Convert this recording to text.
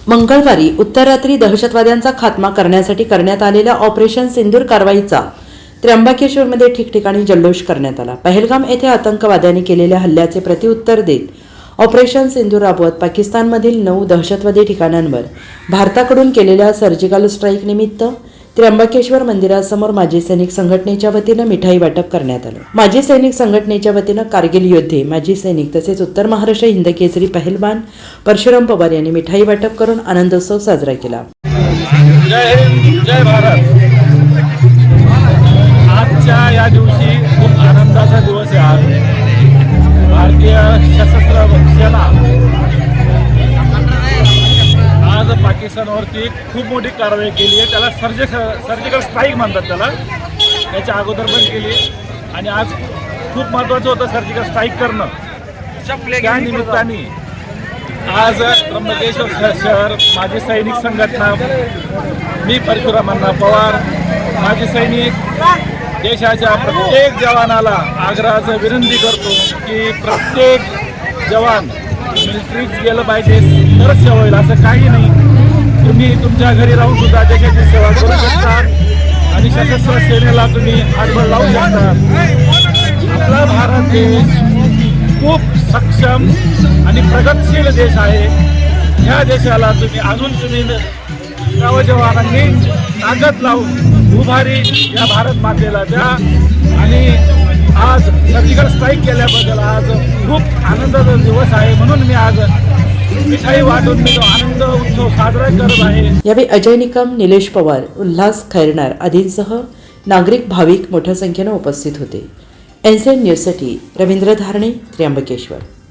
मंगळवारी उत्तरात्री दहशतवाद्यांचा खात्मा करण्यासाठी करण्यात आलेल्या ऑपरेशन सिंदूर कारवाईचा त्र्यंबकेश्वरमध्ये ठिकठिकाणी जल्लोष करण्यात आला। पहलगाम येथे आतंकवाद्यांनी केलेल्या हल्ल्याचे प्रत्युत्तर देत ऑपरेशन सिंदूर राबवत पाकिस्तानमधील 9 दहशतवादी ठिकाणांवर भारताकडून केलेल्या सर्जिकल स्ट्राईक निमित्त त्र्यंबकेश्वर मंदिरासमोर माजी सैनिक संघटनेच्या वतीने मिठाई वाटप करण्यात आले। माजी सैनिक संघटनेच्या वतीने कारगिल योद्धे, माजी सैनिक तसेच उत्तर महाराष्ट्र हिंदकेसरी पहलवान परशुराम पवार यांनी मिठाई वाटप करून आनंदोत्सव साजरा केला। जय हिंद, जय भारत। आजच्या या दिवशी खूप आनंदाचा दिवस आहे। आज भारतीय सशस्त्र सेना आज पाकिस्तानवरती खूप मोठी कारवाई केली आहे। त्याला सर्जिकल स्ट्राईक म्हणतात त्याला। याच्या अगोदर पण केली आणि आज खूप महत्त्वाचं होतं सर्जिकल स्ट्राईक करणं। त्या निमित्ताने आज त्र्यंबकेश्वर शहर माजी सैनिक संघटना, मी परशुरामण्णा पवार, माजी सैनिक देशाच्या प्रत्येक जवानाला आग्रहाचं विनंती करतो की प्रत्येक जवान मिलिटरीत गेलं पाहिजे तरच सेवा होईल, असं काही नाही। तुम्ही तुमच्या घरी राहून सुद्धा देशाची सेवा करू शकता आणि सशस्त्र सेनेला तुम्ही हातभार लावू शकता। आपला भारत देश खूप सक्षम आणि प्रगतशील देश आहे। ह्या देशाला तुम्ही नवजवानांनी ताकद लावून उभारी या भारत मातेला द्या आणि आज सर्जिकल स्ट्राईक केल्याबद्दल आज खूप आनंदाचा दिवस आहे। म्हणून मी आज मिठाई वाटून मी आनंद उत्सव साजरा करत आहे। यावेळी अजय निकम, निलेश पवार, उल्हास खैरनार आदींसह नागरिक भाविक मोठ्या संख्येने उपस्थित होते। एनसीएन न्यूजसाठी रवींद्र धारणे, त्र्यंबकेश्वर।